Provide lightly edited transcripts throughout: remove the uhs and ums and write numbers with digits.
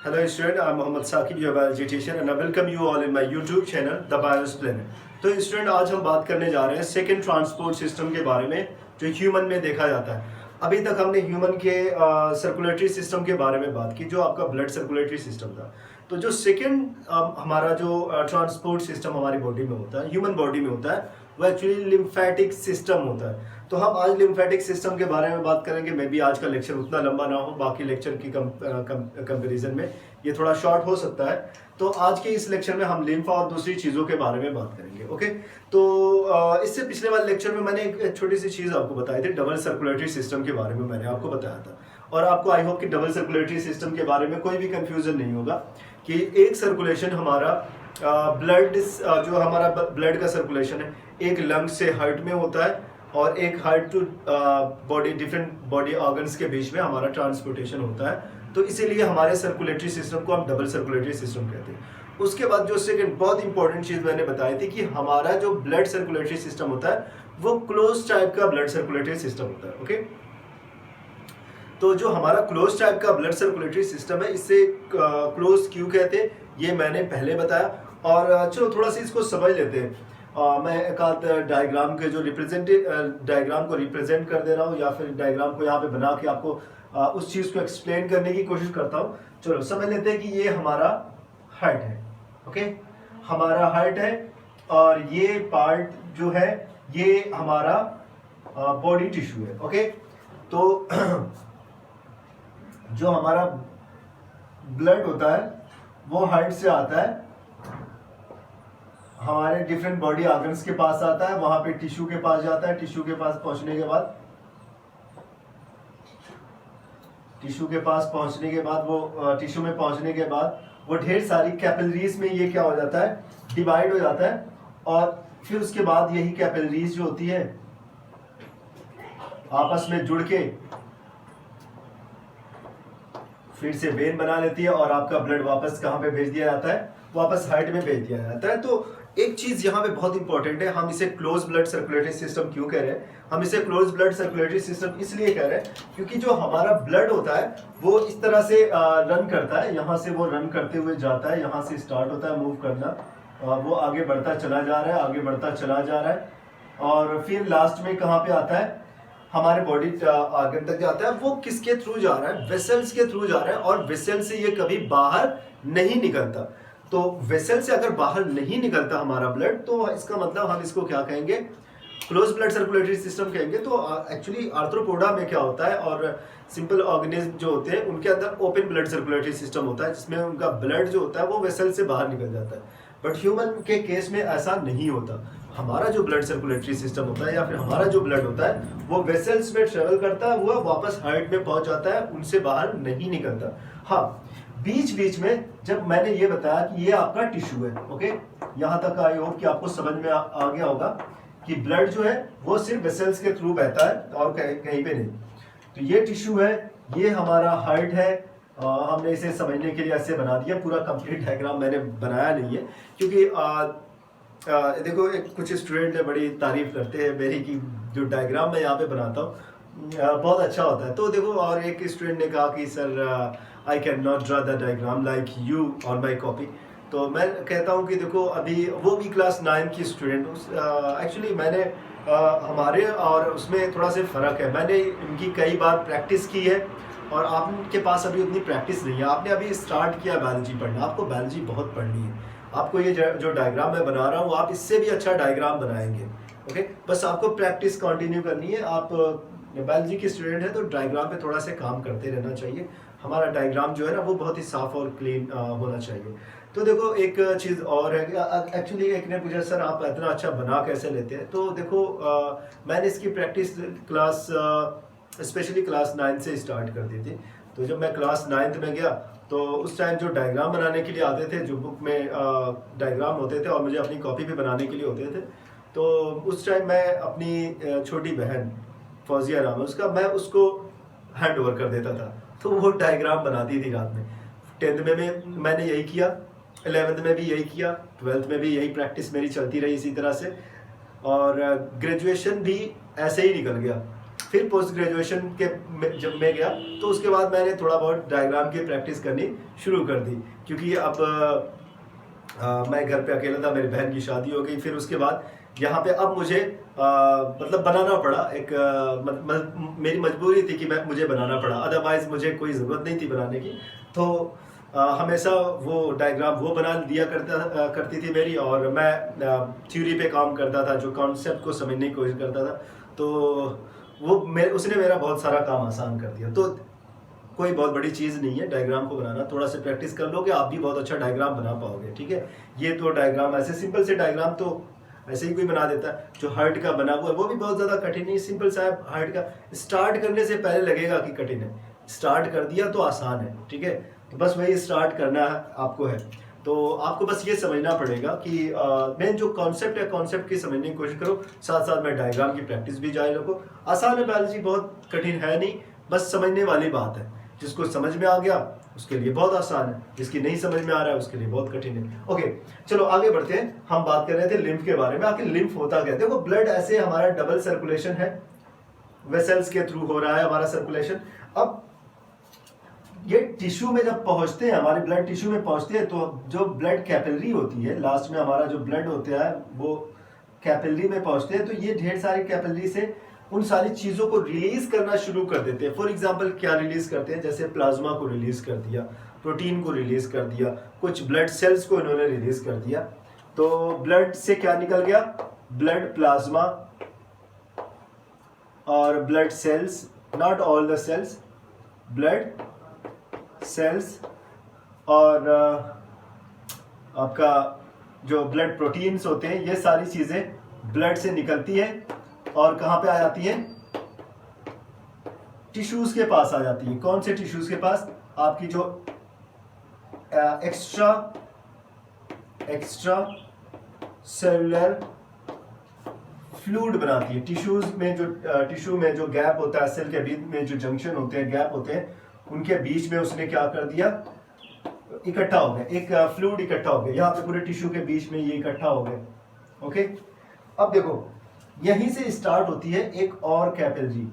Hello student, I'm Mohammad Saqib, your biology teacher and I welcome you all in my YouTube channel The Bios Planet। तो student आज हम बात करने जा रहे हैं सेकेंड ट्रांसपोर्ट सिस्टम के बारे में जो ह्यूमन में देखा जाता है। अभी तक हमने ह्यूमन के सर्कुलेटरी सिस्टम के बारे में बात की जो आपका ब्लड सर्कुलेटरी सिस्टम था। तो जो सेकेंड हमारा जो ट्रांसपोर्ट सिस्टम हमारी बॉडी में होता है, ह्यूमन बॉडी में होता है, वो एक्चुअली लिम्फेटिक सिस्टम होता है। तो हम आज लिम्फेटिक सिस्टम के बारे में बात करेंगे। मे बी आज का लेक्चर उतना लंबा ना हो, बाकी लेक्चर की कंपैरिजन में ये थोड़ा शॉर्ट हो सकता है। तो आज के इस लेक्चर में हम लिम्फा और दूसरी चीज़ों के बारे में बात करेंगे। ओके, तो इससे पिछले वाले लेक्चर में मैंने एक छोटी सी चीज़ आपको बताई थी, डबल सर्कुलेटरी सिस्टम के बारे में मैंने आपको बताया था। और आपको आई होप कि डबल सर्कुलेटरी सिस्टम के बारे में कोई भी कंफ्यूजन नहीं होगा कि एक सर्कुलेशन हमारा ब्लड जो हमारा ब्लड का सर्कुलेशन है, एक लंग से हार्ट में होता है और एक heart to body, different body organs के बीच में हमारा ट्रांसपोर्टेशन होता है। तो इसीलिए हमारे सर्कुलेटरी सिस्टम को हम डबल सर्कुलेटरी सिस्टम कहते हैं। उसके बाद जो सेकंड बहुत इंपॉर्टेंट चीज़ मैंने बताई थी कि हमारा जो ब्लड सर्कुलेटरी सिस्टम होता है वो क्लोज टाइप का ब्लड सर्कुलेटरी सिस्टम होता है। ओके, तो जो हमारा क्लोज टाइप का ब्लड सर्कुलेटरी सिस्टम है, इससे क्लोज क्यों कहते हैं ये मैंने पहले बताया। और चलो थोड़ा सा इसको समझ लेते हैं। मैं एक आध डायग्राम के जो डायग्राम को रिप्रेजेंट कर दे रहा हूँ या फिर डायग्राम को यहाँ पे बना के आपको उस चीज़ को एक्सप्लेन करने की कोशिश करता हूँ। चलो समझ लेते हैं कि ये हमारा हार्ट है। ओके, हमारा हार्ट है और ये पार्ट जो है ये हमारा बॉडी टिश्यू है। ओके, तो जो हमारा ब्लड होता है वो हार्ट से आता है, हमारे डिफरेंट बॉडी ऑर्गन्स के पास आता है, वहां पे टिश्यू के पास जाता है। टिश्यू के पास पहुंचने के बाद वो टिश्यू में पहुंचने के बाद वो ढेर सारी कैपिलरीज में ये क्या हो जाता है, डिवाइड हो जाता है। और फिर उसके बाद यही कैपिलरीज जो होती है आपस में जुड़ के फिर से वेन बना लेती है और आपका ब्लड वापस कहाँ पे भेज दिया जाता है, वापस हार्ट में भेज दिया जाता है। तो एक चीज यहाँ पे बहुत इंपॉर्टेंट है, हम इसे क्लोज ब्लड सर्कुलेटरी सिस्टम क्यों कह रहे हैं? हम इसे क्लोज ब्लड सर्कुलेटरी सिस्टम इसलिए कह रहे हैं क्योंकि जो हमारा ब्लड होता है वो इस तरह से रन करता है। यहाँ से वो रन करते हुए जाता है, यहाँ से स्टार्ट होता है मूव करना, वो आगे बढ़ता चला जा रहा है, आगे बढ़ता चला जा रहा है और फिर लास्ट में कहाँ पे आता है, हमारे बॉडी ऑर्गन तक जाता है। वो किसके थ्रू जा रहा है? वेसल्स के थ्रू जा रहा है और वेसल से ये कभी बाहर नहीं निकलता। तो वेसल से अगर बाहर नहीं निकलता हमारा ब्लड तो इसका मतलब हम इसको क्या कहेंगे, क्लोज ब्लड सर्कुलेटरी सिस्टम कहेंगे। तो एक्चुअली आर्थ्रोपोडा में क्या होता है और सिंपल ऑर्गेनिज्म जो होते हैं उनके अंदर ओपन ब्लड सर्कुलेटरी सिस्टम होता है जिसमें उनका ब्लड जो होता है वो वेसल से बाहर निकल जाता है। बट ह्यूमन के केस में ऐसा नहीं होता। हमारा जो ब्लड सर्कुलेटरी सिस्टम होता है या फिर हमारा जो ब्लड होता है वो वेसल्स में ट्रेवल करता है, वो वापस हार्ट में पहुंच जाता है, उनसे बाहर नहीं निकलता। हाँ, बीच बीच में जब मैंने ये बताया कि ये आपका टिश्यू है, ओके, यहाँ तक आई होप कि आपको समझ में आ गया होगा कि ब्लड जो है वो सिर्फ वेसल्स के थ्रू बहता है और कहीं पे नहीं। तो ये टिश्यू है, ये हमारा हार्ट है। हमने इसे समझने के लिए ऐसे बना दिया, पूरा कंप्लीट डायग्राम मैंने बनाया नहीं है क्योंकि देखो कुछ स्टूडेंट है बड़ी तारीफ करते हैं मेरी कि जो डायग्राम मैं यहाँ पे बनाता हूँ बहुत अच्छा होता है। तो देखो, और एक स्टूडेंट ने कहा कि sir I can not draw the diagram like you on my copy. तो मैं कहता हूँ कि देखो अभी वो भी क्लास 9 की स्टूडेंट, एक्चुअली मैंने हमारे और उसमें थोड़ा सा फ़र्क है। मैंने इनकी कई बार प्रैक्टिस की है और आपके पास अभी उतनी प्रैक्टिस नहीं है। आपने अभी स्टार्ट किया बायोलॉजी पढ़ना, आपको बायोलॉजी बहुत पढ़नी है। आपको ये जो डायग्राम मैं बना रहा हूँ आप इससे भी अच्छा डायग्राम बनाएंगे। ओके, बस आपको प्रैक्टिस कंटिन्यू करनी है। आप बायोलॉजी की स्टूडेंट है तो डायग्राम पे थोड़ा सा काम करते रहना चाहिए। हमारा डायग्राम जो है ना वो बहुत ही साफ और क्लीन होना चाहिए। तो देखो एक चीज़ और है, एक्चुअली एक ने पूछा सर आप इतना अच्छा बना कैसे लेते हैं? तो देखो मैंने इसकी प्रैक्टिस क्लास स्पेशली क्लास 9 से स्टार्ट कर दी थी। तो जब मैं क्लास 9th में गया तो उस टाइम जो डायग्राम बनाने के लिए आते थे, जो बुक में डायग्राम होते थे और मुझे अपनी कॉपी पे बनाने के लिए होते थे, तो उस टाइम मैं अपनी छोटी बहन फौजिया नाम है उसका, मैं उसको हैंड ओवर कर देता था तो वो डायग्राम बनाती थी रात में। 10th में मैंने यही किया, 11th में भी यही किया, 12th में भी यही प्रैक्टिस मेरी चलती रही इसी तरह से और ग्रेजुएशन भी ऐसे ही निकल गया। फिर पोस्ट ग्रेजुएशन के जब मैं गया तो उसके बाद मैंने थोड़ा बहुत डायग्राम की प्रैक्टिस करनी शुरू कर दी, क्योंकि अब मैं घर पे अकेला था, मेरी बहन की शादी हो गई। फिर उसके बाद यहाँ पे अब मुझे मतलब बनाना पड़ा, एक मेरी मजबूरी थी कि मुझे बनाना पड़ा, अदरवाइज मुझे कोई ज़रूरत नहीं थी बनाने की। तो हमेशा वो डायग्राम वो बना दिया करती थी मेरी, और मैं थ्योरी पे काम करता था, जो कॉन्सेप्ट को समझने की कोशिश करता था। तो वो उसने मेरा बहुत सारा काम आसान कर दिया। तो कोई बहुत बड़ी चीज़ नहीं है डायग्राम को बनाना, थोड़ा सा प्रैक्टिस कर लोगे आप भी बहुत अच्छा डायग्राम बना पाओगे, ठीक है। ये तो डायग्राम ऐसे सिंपल से डायग्राम तो ऐसे ही कोई बना देता है। जो हार्ट का बना हुआ है वो भी बहुत ज़्यादा कठिन नहीं, सिंपल सा है। हार्ट का स्टार्ट करने से पहले लगेगा कि कठिन है, स्टार्ट कर दिया तो आसान है, ठीक है। तो बस वही स्टार्ट करना आपको है। तो आपको बस ये समझना पड़ेगा कि मेन जो कॉन्सेप्ट है, कॉन्सेप्ट की समझने की कोशिश करो, साथ साथ में डायग्राम की प्रैक्टिस भी जारी रखो। आसान है बायोलॉजी, बहुत कठिन है नहीं, बस समझने वाली बात है। जिसको समझ में आ गया उसके लिए बहुत आसान है, जिसकी नहीं समझ में आ रहा है उसके लिए बहुत कठिन है। ओके, चलो आगे बढ़ते हैं। हम बात कर रहे थे लिम्फ के बारे में। आखिर लिम्फ होता क्या है? देखो, ब्लड ऐसे हमारा डबल सर्कुलेशन है, वेसल्स के थ्रू हो रहा है हमारा सर्कुलेशन। अब ये टिश्यू में जब पहुंचते हैं, हमारे ब्लड टिश्यू में पहुंचते हैं, तो जो ब्लड कैपिलरी होती है, लास्ट में हमारा जो ब्लड होता है वो कैपिलरी में पहुंचते हैं। तो ये ढेर सारी कैपिलरी से उन सारी चीज़ों को रिलीज करना शुरू कर देते हैं। फॉर एग्जांपल क्या रिलीज करते हैं? जैसे प्लाज्मा को रिलीज कर दिया, प्रोटीन को रिलीज कर दिया, कुछ ब्लड सेल्स को इन्होंने रिलीज कर दिया। तो ब्लड से क्या निकल गया? ब्लड प्लाज्मा और blood cells, not all the cells, blood cells और आपका जो ब्लड प्रोटीन्स होते हैं, ये सारी चीज़ें ब्लड से निकलती हैं और कहाँ पे आ जाती हैं? टिश्यूज के पास आ जाती हैं। कौन से टिश्यूज के पास? आपकी जो एक्स्ट्रा सेलुलर फ्लूइड बनाती है। टिश्यूज में जो टिश्यू में जो गैप होता है, सेल के बीच में जो जंक्शन होते हैं, गैप होते हैं, उनके बीच में उसने क्या कर दिया? इकट्ठा हो गया, एक फ्लूइड इकट्ठा हो गया। यहाँ पे पूरे टिश्यू के बीच में ये इकट्ठा हो गए। ओके, अब देखो, यहीं से स्टार्ट होती है एक और कैपिलरी।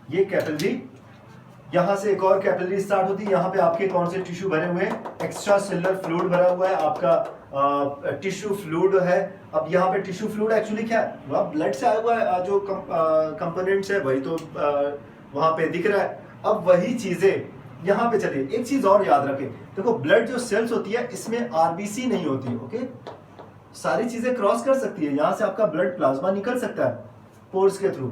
ये कैपिलरी, यहां से एक और कैपिलरी स्टार्ट होती है। यहां पे आपके कौन से टिश्यू बने हुए हैं? एक्स्ट्रा सेलुलर फ्लूइड भरा हुआ है, आपका टिश्यू फ्लूइड है। अब यहाँ पे टिश्यू फ्लूइड एक्चुअली क्या है? वह ब्लड से आया हुआ है, जो कंपोनेंट्स है वही तो वहां पे दिख रहा है। अब वही चीजें यहाँ पे चलिए, एक चीज और याद रखें। देखो, ब्लड जो सेल्स होती है इसमें आरबीसी नहीं होती। ओके, सारी चीजें क्रॉस कर सकती है। यहां से आपका ब्लड प्लाज्मा निकल सकता है पोर्स के थ्रू,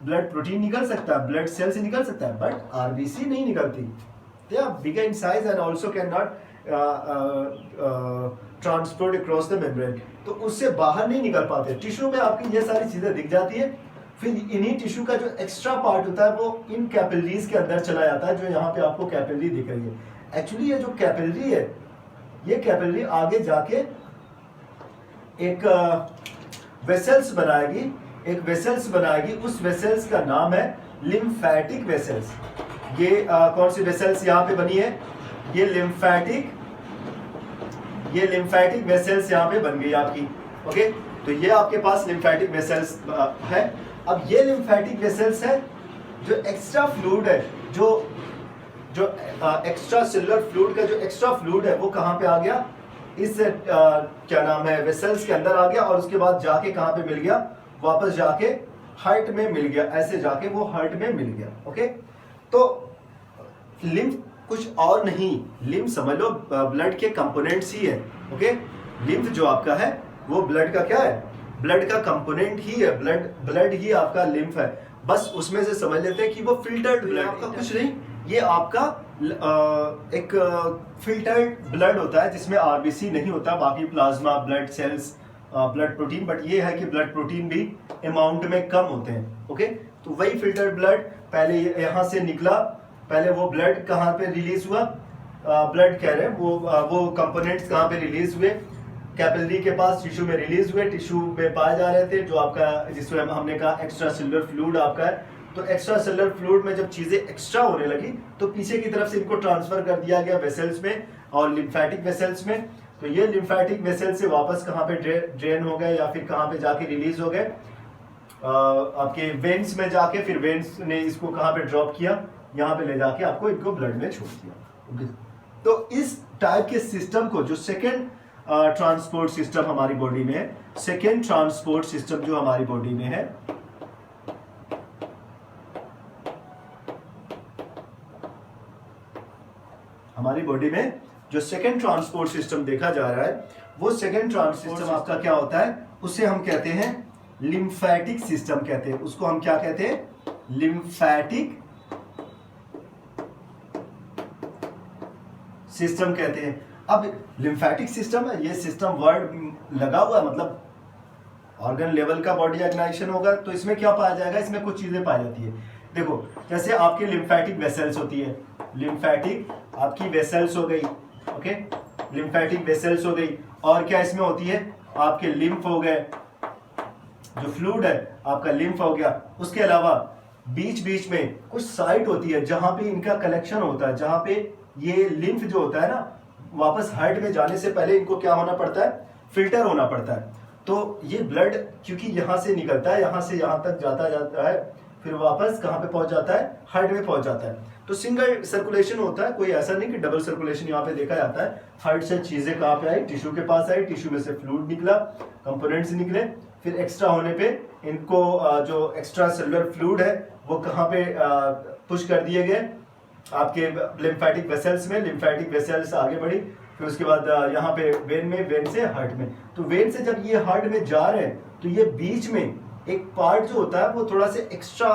ब्लड प्रोटीन निकल सकता है, ब्लड सेल से निकल सकता है, बट आरबीसी नहीं निकलती। They are bigger in size and also can not transport across the membrane. तो उससे बाहर नहीं निकल पाते। टिश्यू में आपकी ये सारी चीजें दिख जाती है। फिर इन्हीं टिश्यू का जो एक्स्ट्रा पार्ट होता है वो इन कैपिलरीज के अंदर चला जाता है, जो यहाँ पे आपको कैपिलरी दिख रही है। एक्चुअली ये जो कैपिलरी है, ये कैपिलरी आगे जाके एक वेसल्स बनाएगी, उस वेसल्स का नाम है लिम्फेटिक वेसल्स। ये कौन सी वेसल्स यहाँ पे बनी है? ये लिम्फेटिक वेसल्स यहाँ पे बन गई आपकी। ओके, तो ये आपके पास लिम्फेटिक वेसल्स है। अब ये लिम्फेटिक वेसल्स है, जो एक्स्ट्रा फ्लूइड है, जो एक्स्ट्रा सेलुलर फ्लूइड का जो एक्स्ट्रा फ्लूइड है वो कहाँ पे आ गया? इस क्या नाम है, वेसल्स के अंदर आ गया, और उसके बाद जाके कहाँ पे मिल गया? वापस जाके हार्ट में मिल गया। ऐसे जाके वो हार्ट में मिल गया। ओके, तो लिम्फ कुछ और नहीं, लिम्फ समझ लो ब्लड के कंपोनेंट्स ही है। ओके, लिम्फ जो आपका है वो ब्लड का क्या है? ब्लड का कंपोनेंट ही है। ब्लड ही आपका लिम्फ है। बस उसमें से समझ लेते हैं कि वो फिल्टर्ड ब्लड आपका कुछ नहीं, ये आपका एक फिल्टर्ड ब्लड होता है जिसमें आरबीसी नहीं होता, बाकी plasma, blood cells, blood protein, but ये है कि ब्लड प्रोटीन भी अमाउंट में कम होते हैं। ओके, तो वही फिल्टर्ड ब्लड पहले यहाँ से निकला। पहले वो ब्लड कहाँ पे रिलीज हुआ? ब्लड कह रहे हैं, वो कंपोनेंट्स कहाँ पे रिलीज हुए? कैपिलरी के पास टिश्यू में रिलीज हुए, टिश्यू में पाए जा रहे थे, जो आपका जिसमें हमने कहा एक्स्ट्रा सेलुलर फ्लूइड आपका है। तो एक्स्ट्रा सेलुलर फ्लूइड में जब चीजें एक्स्ट्रा होने लगी तो पीछे की तरफ से इनको ट्रांसफर कर दिया गया वेसल्स में और लिम्फेटिक वेसल्स में। तो ये लिम्फेटिक वेसल से वापस कहाँ पे ड्रेन हो गए या फिर कहाँ पे जाके रिलीज हो गए, आपके वेन्स में जाके, फिर वेन्स ने इसको कहाँ पे ड्रॉप किया, यहाँ पे ले जाके आपको इनको ब्लड में छोड़ दिया। तो इस टाइप के सिस्टम को, जो सेकेंड ट्रांसपोर्ट सिस्टम हमारी बॉडी में है, सेकेंड ट्रांसपोर्ट सिस्टम जो हमारी बॉडी में है, हमारी बॉडी में जो सेकेंड ट्रांसपोर्ट सिस्टम देखा जा रहा है, वो सेकेंड ट्रांसपोर्ट सिस्टम आपका क्या होता है, उसे हम कहते हैं लिम्फेटिक सिस्टम कहते हैं। उसको हम क्या कहते हैं, लिम्फेटिक सिस्टम कहते हैं। अब लिम्फेटिक सिस्टम है, ये सिस्टम वर्ड लगा हुआ है, मतलब ऑर्गन लेवल का बॉडी ऑर्गेनाइजेशन होगा, तो इसमें क्या पाया जाएगा, इसमें कुछ चीजें पाई जाती है। देखो, जैसे आपकी लिम्फेटिक वेसल्स होती है, लिम्फेटिक आपकी वेसल्स हो गई, ओके, लिम्फेटिक वेसल्स हो गई, और क्या इसमें होती है, आपके लिम्फ हो गए, जो फ्लूइड है आपका लिम्फ हो गया। उसके अलावा बीच बीच में कुछ साइट होती है जहां पे इनका कलेक्शन होता है, जहां पे ये लिम्फ जो होता है ना, वापस हार्ट में जाने से पहले इनको क्या होना पड़ता है, फिल्टर होना पड़ता है। तो ये ब्लड क्योंकि यहाँ से निकलता है, यहाँ से यहाँ तक जाता है, फिर वापस कहाँ पे पहुंच जाता है, हार्ट में पहुंच जाता है। तो सिंगल सर्कुलेशन होता है, कोई ऐसा नहीं कि डबल सर्कुलेशन यहाँ पे देखा जाता है। हार्ट से चीजें कहाँ पे आई, टिश्यू के पास आई, टिश्यू में से फ्लूइड निकला, कंपोनेंट्स निकले, फिर एक्स्ट्रा होने पे इनको जो एक्स्ट्रा सेलुलर फ्लूइड है वो कहाँ पे पुश कर दिए गए, आपके लिम्फेटिक वेसल्स में। लिम्फेटिक वेसल्स आगे बढ़ी, फिर उसके बाद यहाँ पे वेन में, वेन से हार्ट में। तो वेन से जब ये हार्ट में जा रहे हैं तो ये बीच में एक पार्ट जो होता है वो थोड़ा से एक्स्ट्रा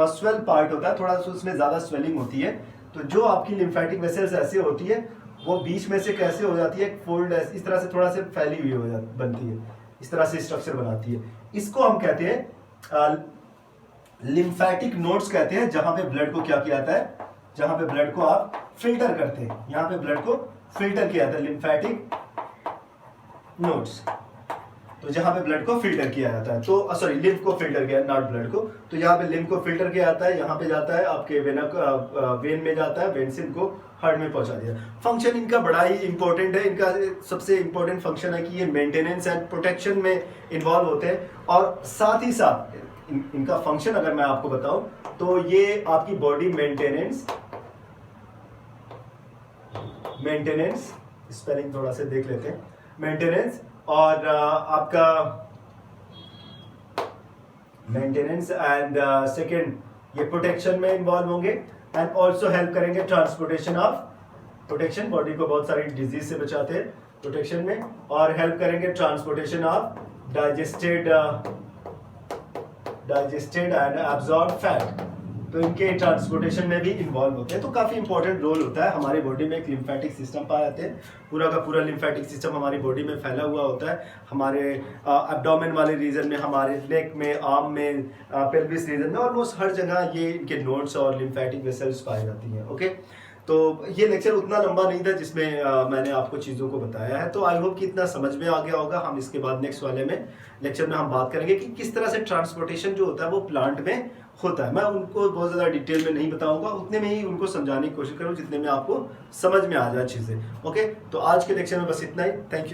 स्वेल पार्ट होता है, थोड़ा सा उसमें ज्यादा स्वेलिंग होती है। तो जो आपकी लिम्फेटिक वेसल्स ऐसे होती है, वो बीच में से कैसे हो जाती है, एक फोल्ड इस तरह से थोड़ा से फैली हुई हो बनती है, इस तरह से स्ट्रक्चर बनाती है। इसको हम कहते हैं लिम्फेटिक नोड्स कहते हैं, जहां पे ब्लड को क्या किया जाता है, जहां पे ब्लड को आप फिल्टर करते हैं, यहाँ पे ब्लड को फिल्टर किया जाता है, लिम्फेटिक नोड्स। तो जहां पे ब्लड को फिल्टर किया जाता है, तो सॉरी, लिम्फ को फिल्टर किया, नॉट ब्लड को। तो यहाँ पे लिम्फ को फिल्टर किया जाता है, यहाँ पे जाता है आपके वेन में जाता है, वेन से इनको हार्ट में पहुंचा दिया। फंक्शन इनका बड़ा ही इंपॉर्टेंट है। इनका सबसे इंपॉर्टेंट फंक्शन है कि ये मेंटेनेंस एंड प्रोटेक्शन में इन्वॉल्व होते हैं, और साथ ही साथ इनका फंक्शन अगर मैं आपको बताऊं तो ये आपकी बॉडी मेंटेनेंस स्पेलिंग थोड़ा से देख लेते हैं, मेंटेनेंस और आपका मेंटेनेंस एंड सेकंड ये प्रोटेक्शन में इन्वॉल्व होंगे, एंड ऑल्सो हेल्प करेंगे ट्रांसपोर्टेशन ऑफ, प्रोटेक्शन बॉडी को बहुत सारी डिजीज से बचाते हैं प्रोटेक्शन में, और हेल्प करेंगे transportation of digested and absorb fat. तो इनके ट्रांसपोर्टेशन में भी इन्वॉल्व होते हैं। तो काफी इंपॉर्टेंट रोल होता है। हमारी बॉडी में एक लिम्फेटिक सिस्टम पाए जाते हैं, पूरा का पूरा लिम्फेटिक सिस्टम हमारी बॉडी में फैला हुआ होता है। हमारे एब्डोमेन वाले रीजन में, हमारे नेक में, आर्म में, पेल्विस रीजन में, ऑलमोस्ट हर जगह ये इनके नोड्स और लिम्फेटिक वेसल्स पाई जाती हैं। ओके, तो ये लेक्चर उतना लंबा नहीं था जिसमें मैंने आपको चीज़ों को बताया है। तो आई होप कि इतना समझ में आ गया होगा। हम इसके बाद नेक्स्ट वाले में लेक्चर में हम बात करेंगे कि किस तरह से ट्रांसपोर्टेशन जो होता है वो प्लांट में होता है। मैं उनको बहुत ज़्यादा डिटेल में नहीं बताऊंगा, उतने में ही उनको समझाने की कोशिश करूँ जितने में आपको समझ में आ जाए चीज़ें। ओके, तो आज के लेक्चर में बस इतना ही। Thank you.